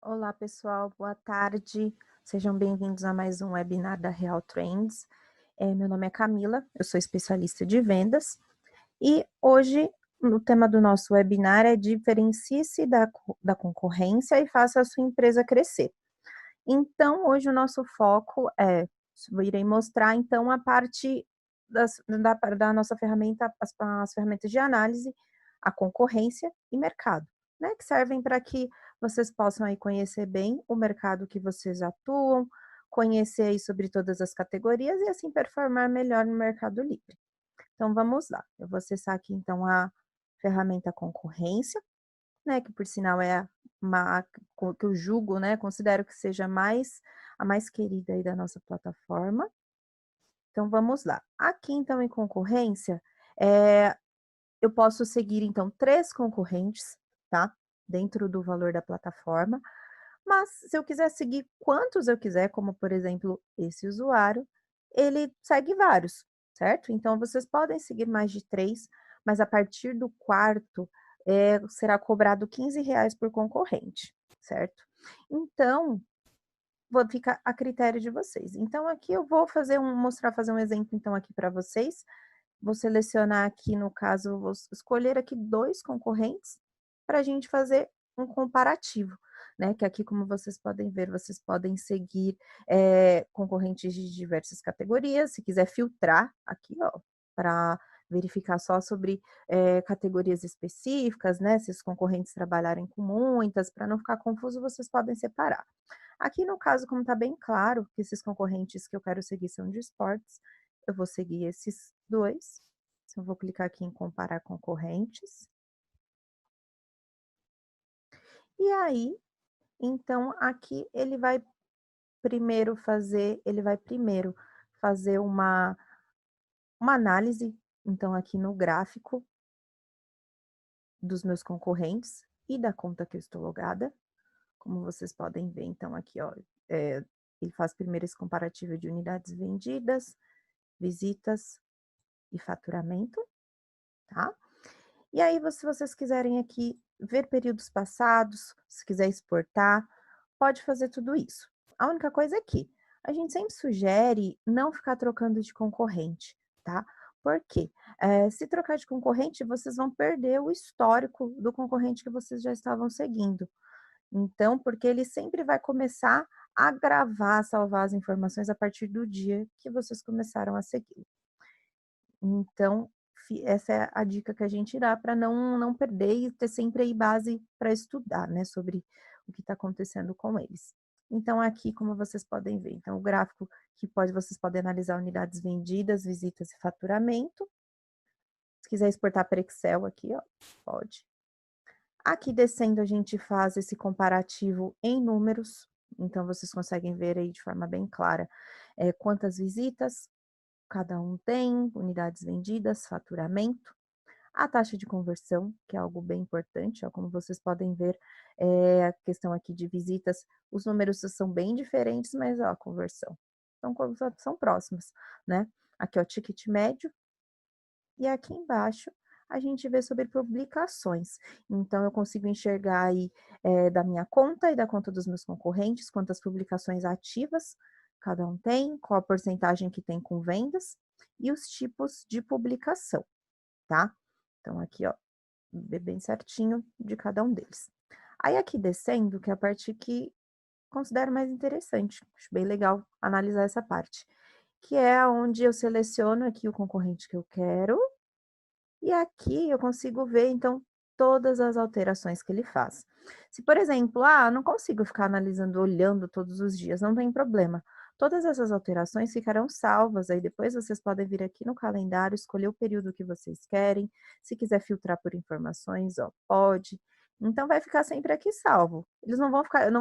Olá, pessoal, boa tarde. Sejam bem-vindos a mais um webinar da Real Trends. Meu nome é Camila, eu sou especialista de vendas e hoje o tema do nosso webinar é diferencie-se da concorrência e faça a sua empresa crescer. Então, hoje o nosso foco irei mostrar então a parte da nossa ferramenta, as ferramentas de análise, a concorrência e mercado, né? Que servem para que vocês possam aí conhecer bem o mercado que vocês atuam, conhecer aí sobre todas as categorias e assim performar melhor no Mercado Livre. Então vamos lá, eu vou acessar aqui então a ferramenta concorrência, né, que por sinal é uma que eu julgo, né, considero que seja a mais querida aí da nossa plataforma. Então vamos lá. Aqui então em concorrência, eu posso seguir então 3 concorrentes, tá, dentro do valor da plataforma, mas se eu quiser seguir quantos eu quiser, como por exemplo esse usuário, ele segue vários, certo? Então vocês podem seguir mais de 3, mas a partir do quarto, será cobrado R$ 15 por concorrente, certo? Então, vou ficar a critério de vocês. Então aqui eu vou fazer um exemplo então aqui para vocês. Vou selecionar aqui, no caso, vou escolher aqui 2 concorrentes para a gente fazer um comparativo, né, que aqui, como vocês podem ver, vocês podem seguir, concorrentes de diversas categorias, se quiser filtrar aqui, ó, para verificar só sobre, categorias específicas, né, se os concorrentes trabalharem com muitas, para não ficar confuso, vocês podem separar. Aqui no caso, como está bem claro que esses concorrentes que eu quero seguir são de esportes, eu vou seguir esses 2. Então, eu vou clicar aqui em comparar concorrentes. E aí, então, aqui ele vai primeiro fazer uma análise, então, aqui no gráfico dos meus concorrentes e da conta que eu estou logada. Como vocês podem ver, então, aqui, ó, ele faz primeiro esse comparativo de unidades vendidas, visitas e faturamento, tá? E aí, se vocês quiserem aqui ver períodos passados, se quiser exportar, pode fazer tudo isso. A única coisa é que a gente sempre sugere não ficar trocando de concorrente, tá? Por quê? Se trocar de concorrente, vocês vão perder o histórico do concorrente que vocês já estavam seguindo. Então, porque ele sempre vai começar a gravar, salvar as informações a partir do dia que vocês começaram a seguir. Então, essa é a dica que a gente dá para não perder e ter sempre aí base para estudar, né, sobre o que está acontecendo com eles. Então, aqui, como vocês podem ver, então, o gráfico vocês podem analisar unidades vendidas, visitas e faturamento. Se quiser exportar para Excel aqui, ó, pode. Aqui descendo, a gente faz esse comparativo em números, então vocês conseguem ver aí de forma bem clara, quantas visitas cada um tem, unidades vendidas, faturamento, a taxa de conversão, que é algo bem importante, ó, como vocês podem ver, a questão aqui de visitas, os números são bem diferentes, mas ó, a conversão são próximas, né. Aqui, ó, ticket médio, e aqui embaixo a gente vê sobre publicações. Então eu consigo enxergar aí, da minha conta e da conta dos meus concorrentes, quantas publicações ativas cada um tem, qual a porcentagem que tem com vendas e os tipos de publicação, tá. Então aqui, ó, ver bem certinho de cada um deles. Aí aqui descendo, que é a parte que considero mais interessante, acho bem legal analisar essa parte, que é onde eu seleciono aqui o concorrente que eu quero, e aqui eu consigo ver, então, todas as alterações que ele faz. Se, por exemplo, não consigo ficar analisando, olhando todos os dias, não tem problema. Todas essas alterações ficarão salvas, aí depois vocês podem vir aqui no calendário, escolher o período que vocês querem. Se quiser filtrar por informações, ó, pode. Então vai ficar sempre aqui salvo. Eles não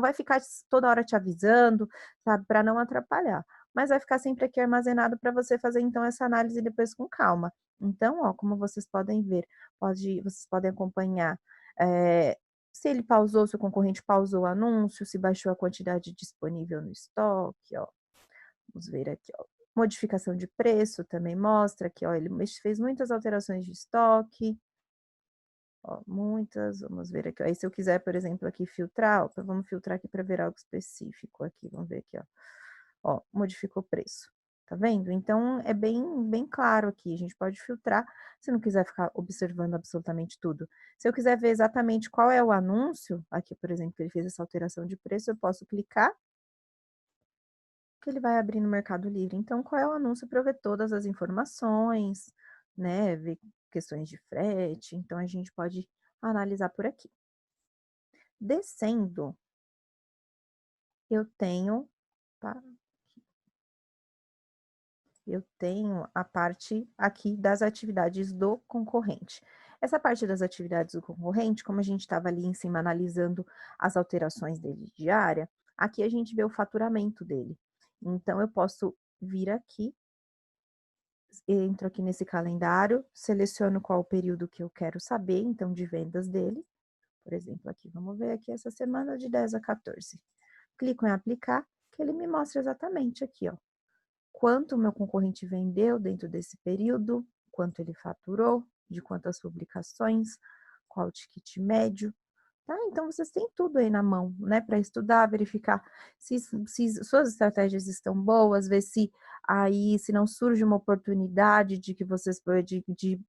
vai ficar toda hora te avisando, sabe, para não atrapalhar. Mas vai ficar sempre aqui armazenado para você fazer então essa análise depois com calma. Então, ó, como vocês podem ver, vocês podem acompanhar, se ele pausou, se o concorrente pausou o anúncio, se baixou a quantidade disponível no estoque, ó. Vamos ver aqui, ó. Modificação de preço também mostra que, ó, ele fez muitas alterações de estoque. Ó, muitas, vamos ver aqui, ó. Aí se eu quiser, por exemplo, aqui filtrar, ó, vamos filtrar aqui para ver algo específico aqui, vamos ver aqui, ó. Ó, modificou o preço, tá vendo? Então é bem claro aqui, a gente pode filtrar, se não quiser ficar observando absolutamente tudo. Se eu quiser ver exatamente qual é o anúncio, aqui, por exemplo, que ele fez essa alteração de preço, eu posso clicar, que ele vai abrir no Mercado Livre. Então, qual é o anúncio para eu ver todas as informações, né, ver questões de frete, então a gente pode analisar por aqui. Descendo, eu tenho, tá, eu tenho a parte aqui das atividades do concorrente. Essa parte das atividades do concorrente, como a gente estava ali em cima analisando as alterações dele diária, aqui a gente vê o faturamento dele. Então, eu posso vir aqui, entro aqui nesse calendário, seleciono qual o período que eu quero saber, então, de vendas dele. Por exemplo, aqui, vamos ver aqui essa semana de 10 a 14. Clico em aplicar, que ele me mostra exatamente aqui, ó, quanto o meu concorrente vendeu dentro desse período, quanto ele faturou, de quantas publicações, qual o ticket médio, tá? Então vocês têm tudo aí na mão, né, para estudar, verificar se suas estratégias estão boas, ver se aí se não surge uma oportunidade de que vocês de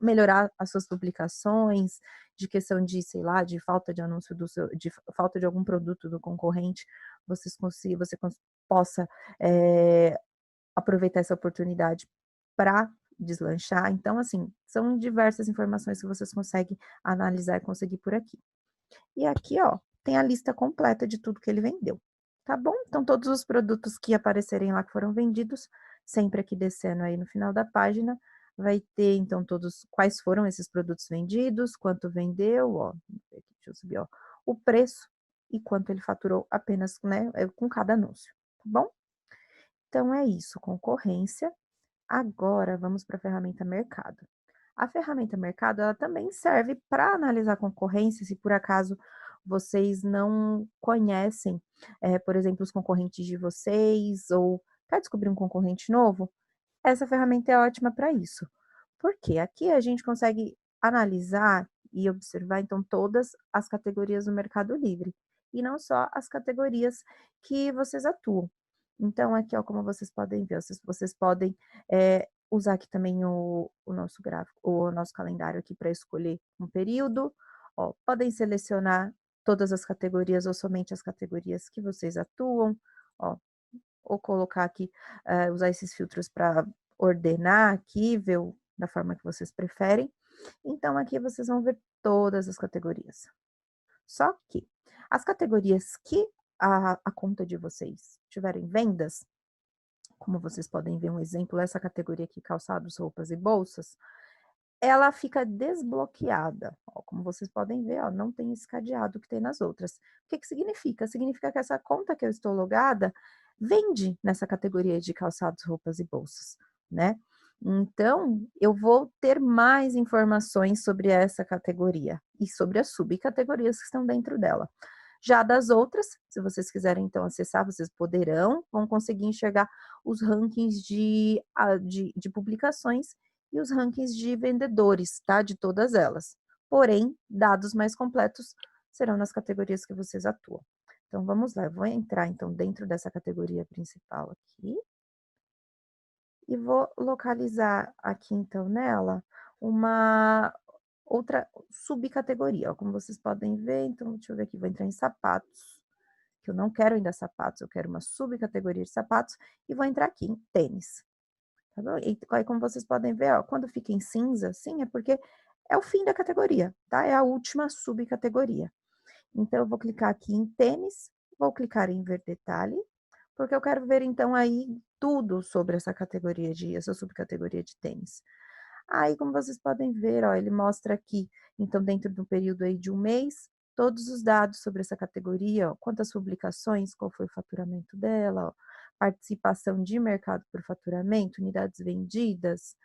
melhorar as suas publicações, de questão de, sei lá, de falta de anúncio do seu, de falta de algum produto do concorrente, você possa aproveitar essa oportunidade para deslanchar. Então, assim, são diversas informações que vocês conseguem analisar e conseguir por aqui. E aqui, ó, tem a lista completa de tudo que ele vendeu, tá bom? Então, todos os produtos que aparecerem lá que foram vendidos, sempre aqui descendo aí no final da página, vai ter, então, todos quais foram esses produtos vendidos, quanto vendeu, ó, deixa eu subir, ó, o preço e quanto ele faturou apenas, né, com cada anúncio, tá bom? Então, é isso, concorrência. Agora, vamos para a ferramenta mercado. A ferramenta mercado, ela também serve para analisar concorrência, se por acaso vocês não conhecem, por exemplo, os concorrentes de vocês, ou quer descobrir um concorrente novo, essa ferramenta é ótima para isso. Porque aqui a gente consegue analisar e observar, então, todas as categorias do Mercado Livre, e não só as categorias que vocês atuam. Então, aqui, ó, como vocês podem ver, vocês podem usar aqui também o nosso gráfico, o nosso calendário aqui para escolher um período. Ó, podem selecionar todas as categorias ou somente as categorias que vocês atuam, ó, ou colocar aqui, usar esses filtros para ordenar aqui, ver da forma que vocês preferem. Então, aqui vocês vão ver todas as categorias. Só que as categorias que a conta de vocês tiverem vendas, como vocês podem ver um exemplo, essa categoria aqui, calçados, roupas e bolsas, ela fica desbloqueada. Ó, como vocês podem ver, ó, não tem esse cadeado que tem nas outras. O que que significa? Significa que essa conta que eu estou logada vende nessa categoria de calçados, roupas e bolsas, né? Então, eu vou ter mais informações sobre essa categoria e sobre as subcategorias que estão dentro dela. Já das outras, se vocês quiserem então acessar, vocês vão conseguir enxergar os rankings de publicações e os rankings de vendedores, tá? De todas elas. Porém, dados mais completos serão nas categorias que vocês atuam. Então, vamos lá, eu vou entrar então dentro dessa categoria principal aqui e vou localizar aqui então nela uma outra subcategoria, ó, como vocês podem ver. Então, deixa eu ver aqui, vou entrar em sapatos, que eu não quero ainda sapatos, eu quero uma subcategoria de sapatos, e vou entrar aqui em tênis. Tá bom? E aí, como vocês podem ver, ó, quando fica em cinza, sim, é porque é o fim da categoria, tá? É a última subcategoria. Então, eu vou clicar aqui em tênis, vou clicar em ver detalhe, porque eu quero ver, então, aí tudo sobre essa subcategoria de tênis. Aí, como vocês podem ver, ó, ele mostra aqui, então, dentro do período aí de um mês, todos os dados sobre essa categoria, ó, quantas publicações, qual foi o faturamento dela, ó, participação de mercado por faturamento, unidades vendidas,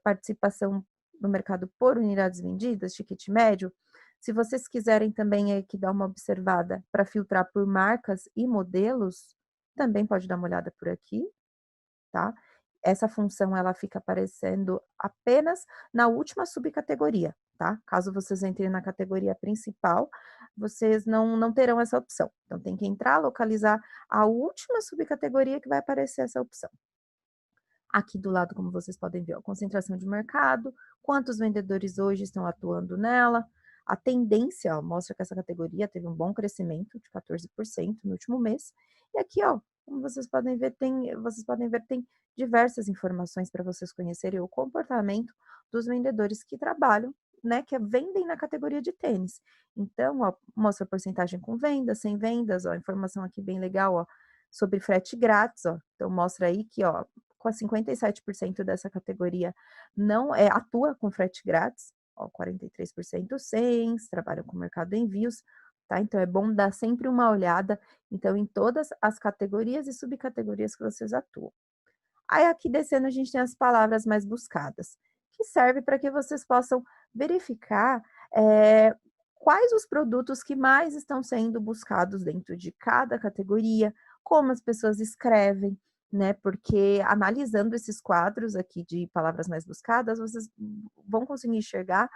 participação no mercado por unidades vendidas, ticket médio. Se vocês quiserem também aqui dar uma observada para filtrar por marcas e modelos, também pode dar uma olhada por aqui, tá? essa função ela fica aparecendo apenas na última subcategoria, tá? Caso vocês entrem na categoria principal, vocês não terão essa opção. Então tem que entrar, localizar a última subcategoria que vai aparecer essa opção. Aqui do lado, como vocês podem ver, a concentração de mercado, quantos vendedores hoje estão atuando nela, a tendência, ó, mostra que essa categoria teve um bom crescimento de 14% no último mês. E aqui, ó, como vocês podem ver, tem diversas informações para vocês conhecerem o comportamento dos vendedores que trabalham, né, que vendem na categoria de tênis. Então, ó, mostra a porcentagem com vendas, sem vendas, ó, informação aqui bem legal, ó, sobre frete grátis, ó. Então mostra aí que, ó, com 57% dessa categoria não atua com frete grátis, ó, 43% sem, trabalham com mercado de envios, tá? Então é bom dar sempre uma olhada, então, em todas as categorias e subcategorias que vocês atuam. Aí aqui descendo a gente tem as palavras mais buscadas, que serve para que vocês possam verificar quais os produtos que mais estão sendo buscados dentro de cada categoria, como as pessoas escrevem, né? Porque analisando esses quadros aqui de palavras mais buscadas, vocês vão conseguir enxergar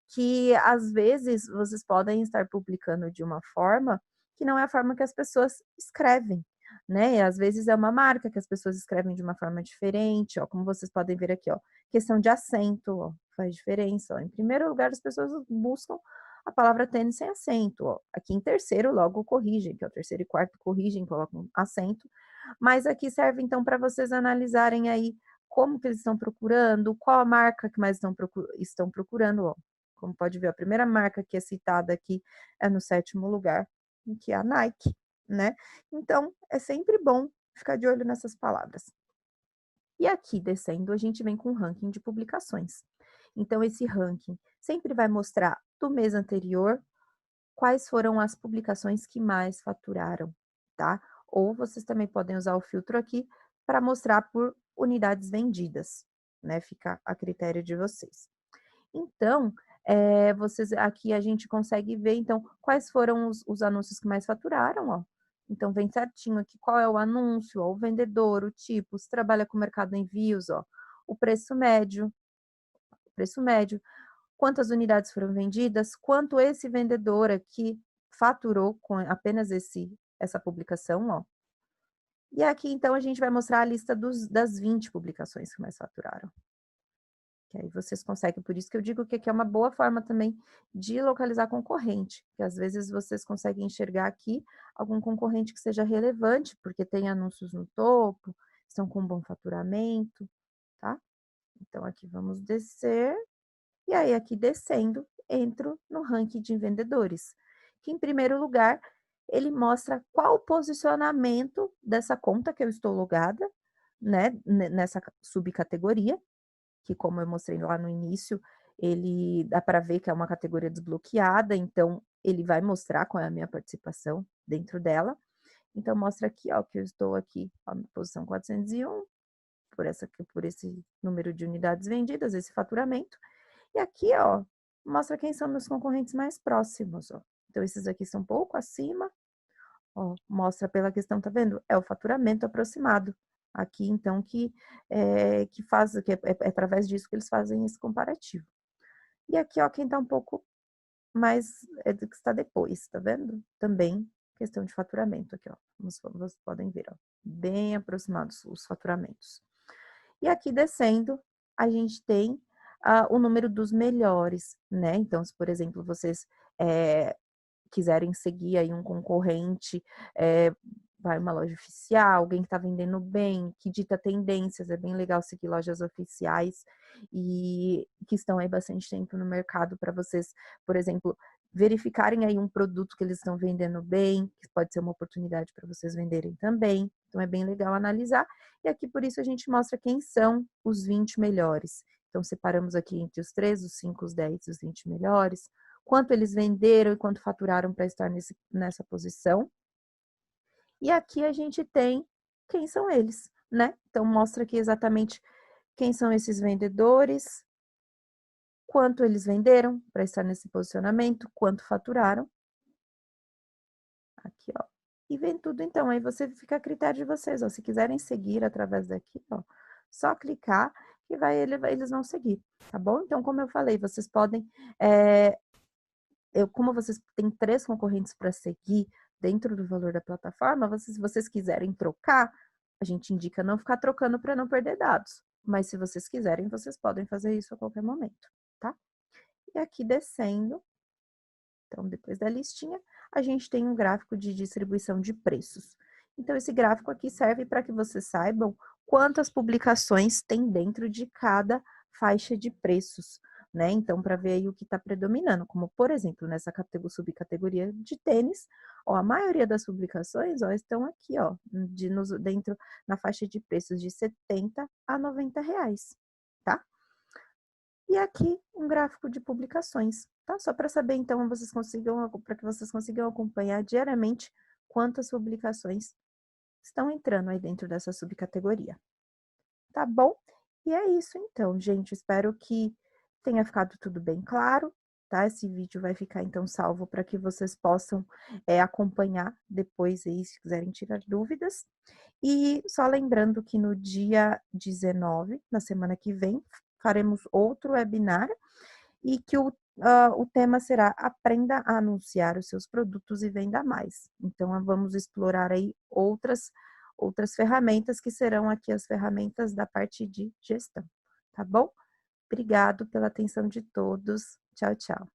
que às vezes vocês podem estar publicando de uma forma que não é a forma que as pessoas escrevem, né? E às vezes é uma marca que as pessoas escrevem de uma forma diferente, ó, como vocês podem ver aqui, ó, questão de acento, ó, faz diferença, ó. Em primeiro lugar, as pessoas buscam a palavra tênis sem acento, ó. Aqui em terceiro, logo corrigem, que é o terceiro e quarto corrigem, colocam acento, mas aqui serve então para vocês analisarem aí como que eles estão procurando, qual a marca que mais estão procurando, ó. Como pode ver, a primeira marca que é citada aqui é no 7º lugar, que é a Nike, né? Então, é sempre bom ficar de olho nessas palavras. E aqui, descendo, a gente vem com o ranking de publicações. Então, esse ranking sempre vai mostrar do mês anterior quais foram as publicações que mais faturaram, tá? Ou vocês também podem usar o filtro aqui para mostrar por unidades vendidas, né? Fica a critério de vocês. Então, vocês aqui a gente consegue ver, então, quais foram os anúncios que mais faturaram, ó. Então, vem certinho aqui qual é o anúncio, ó, o vendedor, o tipo, se trabalha com mercado envios, ó, o preço médio, quantas unidades foram vendidas, quanto esse vendedor aqui faturou com apenas essa publicação, ó. E aqui, então, a gente vai mostrar a lista das 20 publicações que mais faturaram. Que aí vocês conseguem, por isso que eu digo que aqui é uma boa forma também de localizar concorrente, que às vezes vocês conseguem enxergar aqui algum concorrente que seja relevante, porque tem anúncios no topo, estão com um bom faturamento, tá? Então aqui vamos descer, e aí aqui descendo, entro no ranking de vendedores, que em primeiro lugar, ele mostra qual o posicionamento dessa conta que eu estou logada, né, nessa subcategoria, que como eu mostrei lá no início, ele dá para ver que é uma categoria desbloqueada, então ele vai mostrar qual é a minha participação dentro dela. Então mostra aqui, ó, que eu estou aqui, ó, na posição 401, por esse número de unidades vendidas, esse faturamento. E aqui, ó, mostra quem são meus concorrentes mais próximos, ó. Então esses aqui são um pouco acima, ó, mostra pela questão, tá vendo? É o faturamento aproximado. Aqui, então, que é através disso que eles fazem esse comparativo. E aqui, ó, quem tá um pouco mais do que está depois, tá vendo? Também questão de faturamento aqui, ó. Vocês podem ver, ó, bem aproximados os faturamentos. E aqui descendo, a gente tem o número dos melhores, né? Então, se, por exemplo, vocês quiserem seguir aí um concorrente, vai uma loja oficial, alguém que está vendendo bem, que dita tendências, é bem legal seguir lojas oficiais e que estão aí bastante tempo no mercado para vocês, por exemplo, verificarem aí um produto que eles estão vendendo bem, que pode ser uma oportunidade para vocês venderem também. Então é bem legal analisar. E aqui por isso a gente mostra quem são os 20 melhores. Então separamos aqui entre os 3, os 5, os 10 e os 20 melhores, quanto eles venderam e quanto faturaram para estar nessa posição. E aqui a gente tem quem são eles, né? Então mostra aqui exatamente quem são esses vendedores, quanto eles venderam para estar nesse posicionamento, quanto faturaram. Aqui, ó. E vem tudo então, aí você fica a critério de vocês, ó. Se quiserem seguir através daqui, ó, só clicar que eles vão seguir, tá bom? Então, como eu falei, vocês podem, como vocês têm 3 concorrentes para seguir dentro do valor da plataforma, se vocês quiserem trocar, a gente indica não ficar trocando para não perder dados, mas se vocês quiserem, vocês podem fazer isso a qualquer momento, tá? E aqui descendo, então depois da listinha, a gente tem um gráfico de distribuição de preços. Então esse gráfico aqui serve para que vocês saibam quantas publicações tem dentro de cada faixa de preços, né? Então, para ver aí o que está predominando, como por exemplo, nessa subcategoria de tênis, ó, a maioria das publicações, ó, estão aqui, ó, dentro na faixa de preços de 70 a 90 reais, tá? E aqui um gráfico de publicações, tá? Só para saber, então, para que vocês consigam acompanhar diariamente quantas publicações estão entrando aí dentro dessa subcategoria. Tá bom? E é isso então, gente. Espero que tenha ficado tudo bem claro, tá? Esse vídeo vai ficar então salvo para que vocês possam acompanhar depois aí, se quiserem tirar dúvidas. E só lembrando que no dia 19, na semana que vem, faremos outro webinar e que o tema será Aprenda a anunciar os seus produtos e venda mais. Então, vamos explorar aí outras ferramentas que serão aqui as ferramentas da parte de gestão, tá bom? Obrigado pela atenção de todos. Tchau, tchau.